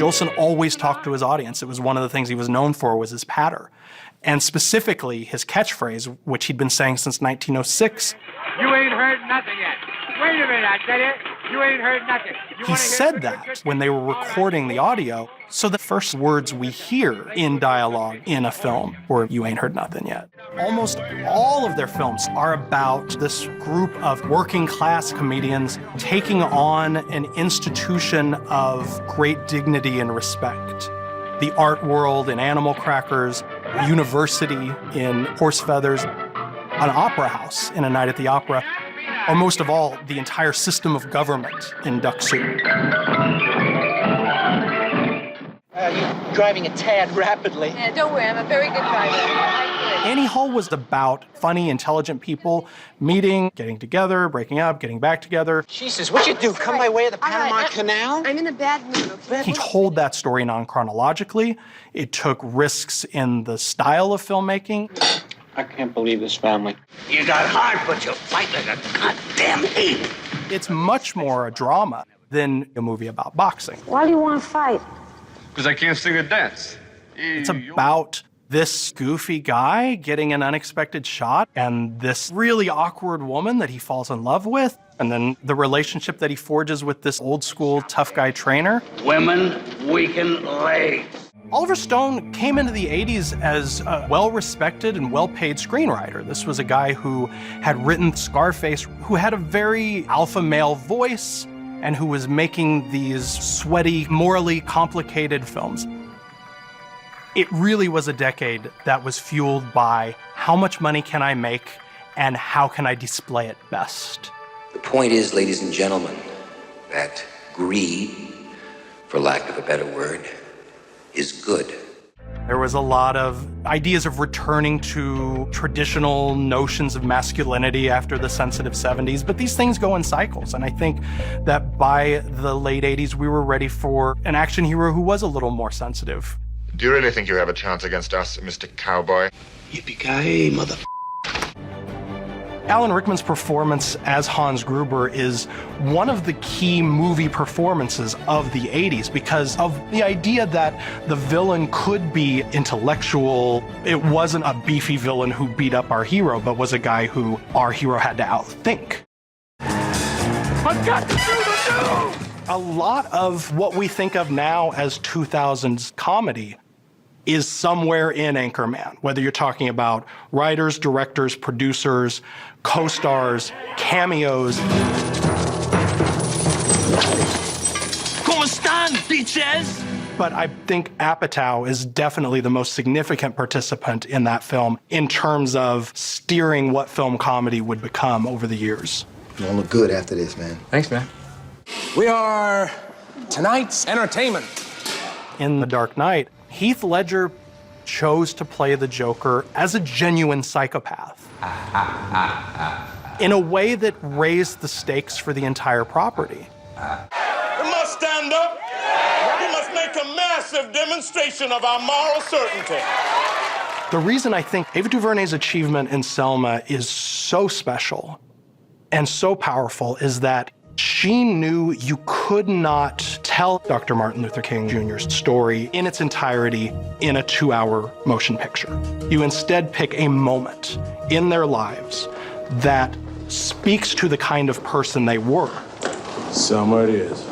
Jolson always talked to his audience. It was one of the things he was known for, was his patter. And specifically, his catchphrase, which he'd been saying since 1906. You ain't heard nothing yet. Wait a minute, I tell you. You ain't heard nothing. He said that when they were recording the audio, so the first words we hear in dialogue in a film were, "You ain't heard nothing yet." Almost all of their films are about this group of working class comedians taking on an institution of great dignity and respect. The art world in Animal Crackers, a university in Horse Feathers, an opera house in A Night at the Opera, or most of all, the entire system of government in Duck Soup. You're driving a tad rapidly. Yeah, don't worry, I'm a very good driver. Annie Hall was about funny, intelligent people meeting, getting together, breaking up, getting back together. Jesus, what'd you do? Come by way of the Panama Canal? I'm in a bad mood, okay? He told that story non-chronologically. It took risks in the style of filmmaking. I can't believe this family. You got heart, but you fight like a goddamn ape. It's much more a drama than a movie about boxing. Why do you want to fight? Because I can't sing or dance. It's about this goofy guy getting an unexpected shot and this really awkward woman that he falls in love with, and then the relationship that he forges with this old school tough guy trainer. Women weaken legs. Oliver Stone came into the 80s as a well-respected and well-paid screenwriter. This was a guy who had written Scarface, who had a very alpha male voice, and who was making these sweaty, morally complicated films. It really was a decade that was fueled by how much money can I make and how can I display it best. The point is, ladies and gentlemen, that greed, for lack of a better word, is good. There was a lot of ideas of returning to traditional notions of masculinity after the sensitive 70s, but these things go in cycles, and I think that by the late 80s, we were ready for an action hero who was a little more sensitive. Do you really think you have a chance against us, Mr. Cowboy? Yippee-ki-yay, mother... Alan Rickman's performance as Hans Gruber is one of the key movie performances of the 80s because of the idea that the villain could be intellectual. It wasn't a beefy villain who beat up our hero, but was a guy who our hero had to outthink. I've got to do the news! A lot of what we think of now as 2000s comedy is somewhere in Anchorman, whether you're talking about writers, directors, producers, co-stars, cameos. ¿Cómo están, bitches? But I think Apatow is definitely the most significant participant in that film in terms of steering what film comedy would become over the years. You're gonna look good after this, man. Thanks, man. We are tonight's entertainment. In The Dark Knight, Heath Ledger chose to play the Joker as a genuine psychopath in a way that raised the stakes for the entire property. We must stand up. We must make a massive demonstration of our moral certainty. The reason I think Ava DuVernay's achievement in Selma is so special and so powerful is that she knew you could not tell Dr. Martin Luther King Jr.'s story in its entirety in a 2-hour motion picture. You instead pick a moment in their lives that speaks to the kind of person they were. Selma it is.